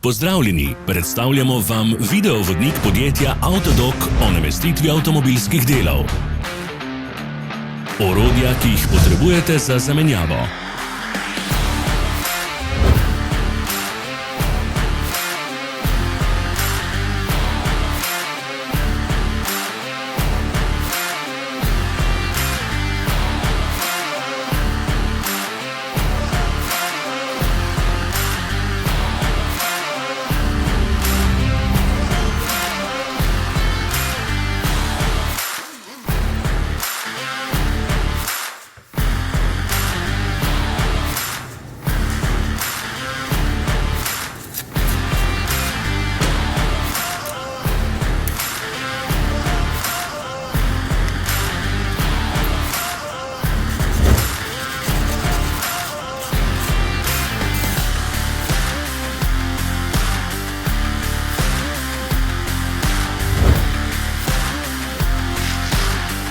Pozdravljeni, predstavljamo vam videovodnik podjetja Avtodok o namestitvi avtomobilskih delov. Orodja, ki jih potrebujete za zamenjavo.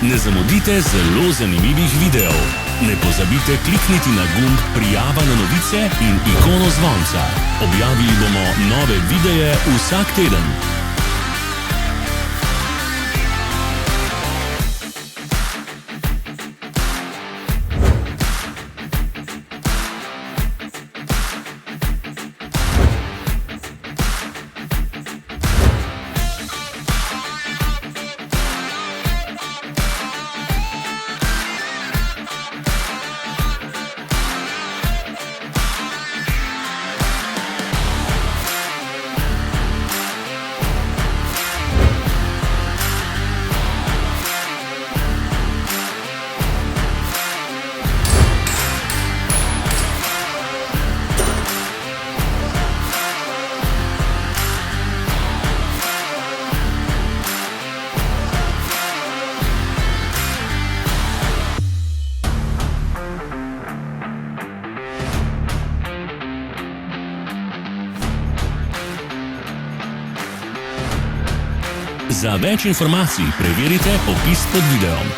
Ne zamudite zelo zanimivih videov. Ne pozabite klikniti na gumb Prijava na novice in ikono zvonca. Objavili bomo nove videe vsak teden. Za več informacij preverite opis pod videom.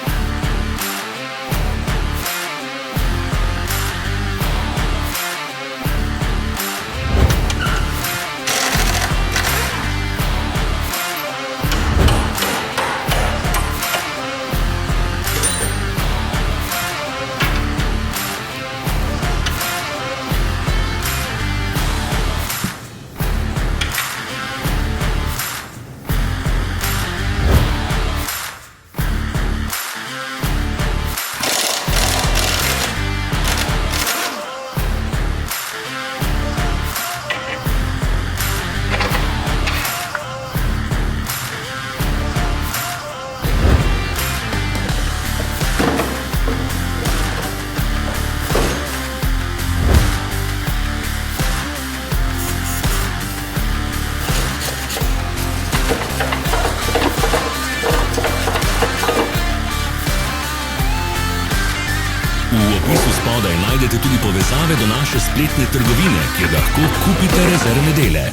V opisu spodaj najdete tudi povezave do naše spletne trgovine, kjer lahko kupite rezervne dele.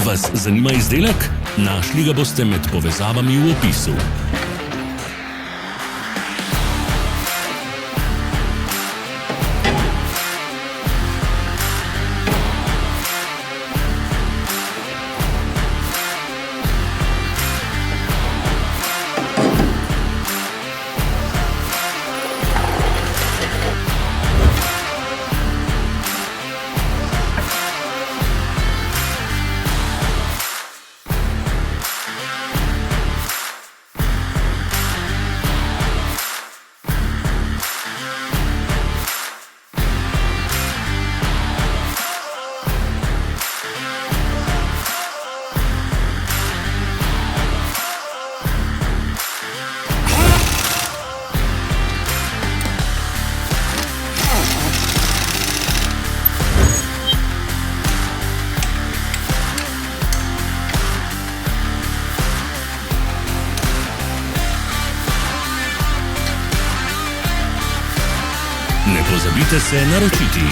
Vas zanima izdelek? Našli ga boste med povezavami v opisu. pozabite se naročiti.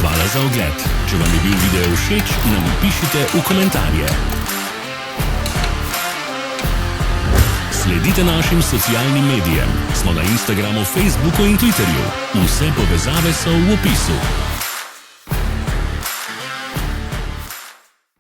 Hvala za ogled. Če vam je bil video všeč, nam pišite v komentarje. Sledite našim socialnim medijem. Smo na Instagramu, Facebooku in Twitterju. Vse povezave so v opisu.